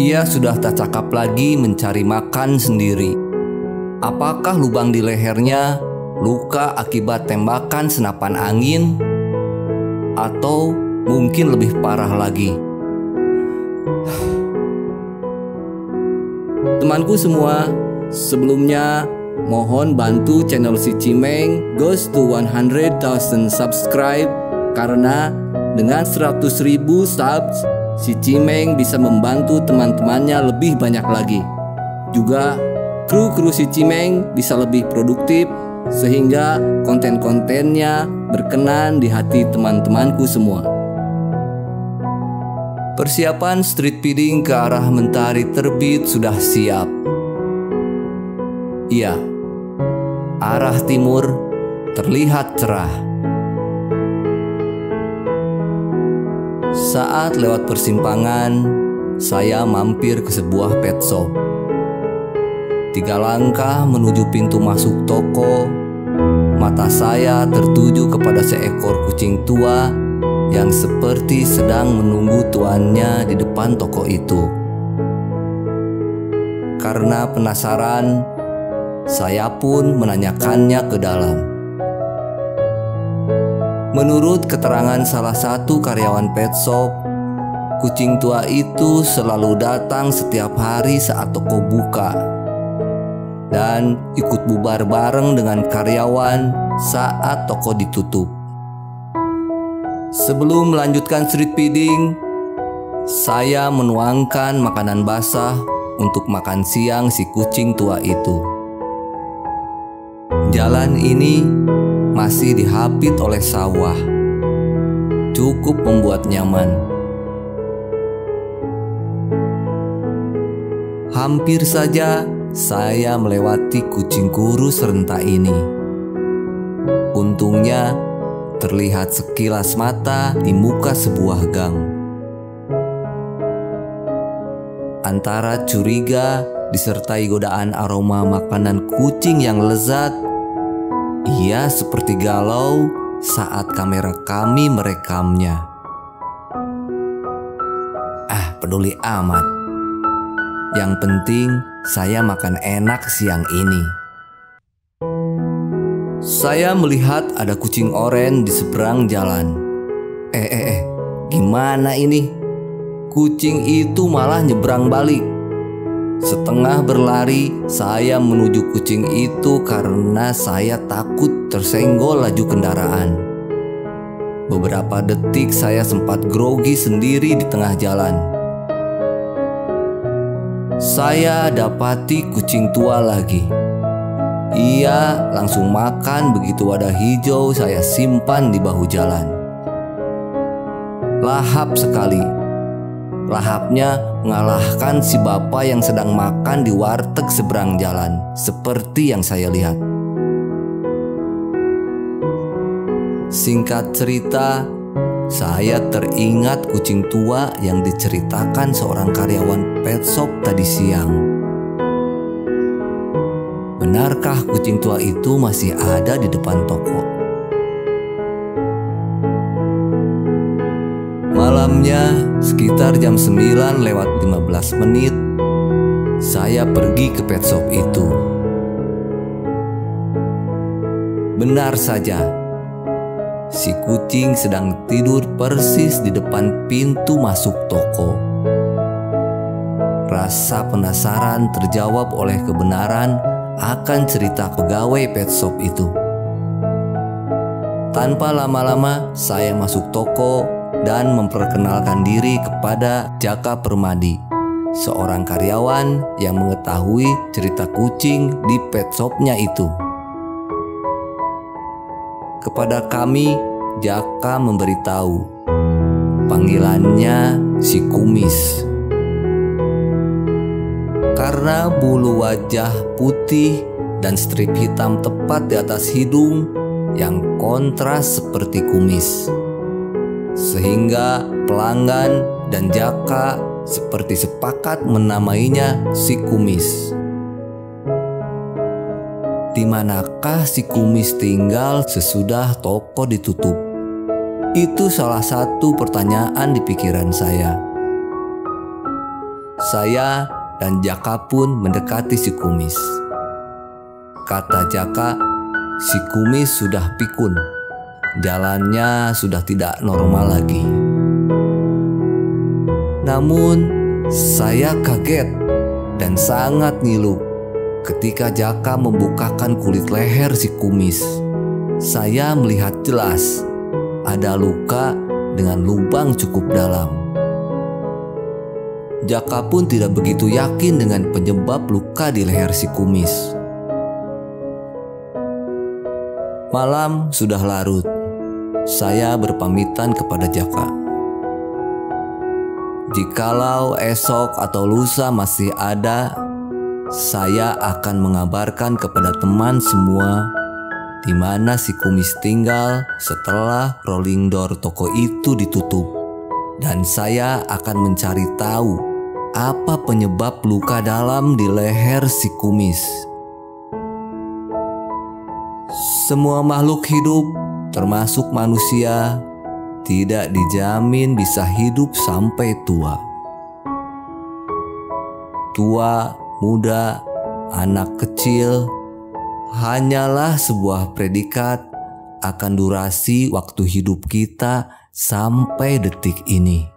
Ia sudah tak cakap lagi mencari makan sendiri. Apakah lubang di lehernya luka akibat tembakan senapan angin? Atau mungkin lebih parah lagi? Temanku semua, sebelumnya mohon bantu channel si Cimeng goes to 100,000 subscribe, karena dengan 100.000 subs, si Cimeng bisa membantu teman-temannya lebih banyak lagi. Juga kru si Cimeng bisa lebih produktif, sehingga konten-kontennya berkenan di hati teman-temanku semua. Persiapan street feeding ke arah mentari terbit sudah siap. Iya, arah timur terlihat cerah. Saat lewat persimpangan, saya mampir ke sebuah pet shop. 3 langkah menuju pintu masuk toko, mata saya tertuju kepada seekor kucing tua yang seperti sedang menunggu tuannya di depan toko itu. Karena penasaran, saya pun menanyakannya ke dalam. Menurut keterangan salah satu karyawan pet shop, kucing tua itu selalu datang setiap hari saat toko buka dan ikut bubar bareng dengan karyawan saat toko ditutup. Sebelum melanjutkan street feeding, saya menuangkan makanan basah untuk makan siang si kucing tua itu. Jalan ini masih dihapit oleh sawah, cukup membuat nyaman. Hampir saja saya melewati kucing kurus renta ini. Untungnya terlihat sekilas mata di muka sebuah gang. Antara curiga disertai godaan aroma makanan kucing yang lezat, ia seperti galau saat kamera kami merekamnya. Peduli amat. Yang penting saya makan enak siang ini. Saya melihat ada kucing oranye di seberang jalan. Gimana ini? Kucing itu malah nyebrang balik. Setengah berlari, saya menuju kucing itu karena saya takut tersenggol laju kendaraan. Beberapa detik saya sempat grogi sendiri di tengah jalan. Saya dapati kucing tua lagi. Ia langsung makan begitu wadah hijau saya simpan di bahu jalan. Lahap sekali. Lahapnya mengalahkan si bapak yang sedang makan di warteg seberang jalan, seperti yang saya lihat. Singkat cerita, saya teringat kucing tua yang diceritakan seorang karyawan pet shop tadi siang. Benarkah kucing tua itu masih ada di depan toko? Malamnya sekitar jam 9:15 menit, saya pergi ke pet shop itu. Benar saja, si kucing sedang tidur persis di depan pintu masuk toko. Rasa penasaran terjawab oleh kebenaran akan cerita pegawai pet shop itu. Tanpa lama-lama saya masuk toko dan memperkenalkan diri kepada Jaka Permadi, seorang karyawan yang mengetahui cerita kucing di pet shopnya itu. Kepada kami, Jaka memberitahu panggilannya si Kumis. Karena bulu wajah putih dan strip hitam tepat di atas hidung yang kontras seperti kumis, sehingga pelanggan dan Jaka seperti sepakat menamainya si Kumis. Di manakah si Kumis tinggal sesudah toko ditutup? Itu salah satu pertanyaan di pikiran saya. Saya dan Jaka pun mendekati si kumis. Kata Jaka, si kumis sudah pikun. Jalannya sudah tidak normal lagi. Namun, saya kaget dan sangat ngilu ketika Jaka membukakan kulit leher si kumis. Saya melihat jelas ada luka dengan lubang cukup dalam. Jaka pun tidak begitu yakin dengan penyebab luka di leher si kumis. Malam sudah larut. Saya berpamitan kepada Jaka. Jikalau esok atau lusa masih ada, saya akan mengabarkan kepada teman semua di mana si kumis tinggal setelah rolling door toko itu ditutup. Dan saya akan mencari tahu apa penyebab luka dalam di leher si kumis. Semua makhluk hidup, termasuk manusia, tidak dijamin bisa hidup sampai tua. Tua, muda, anak kecil, hanyalah sebuah predikat akan durasi waktu hidup kita sampai detik ini.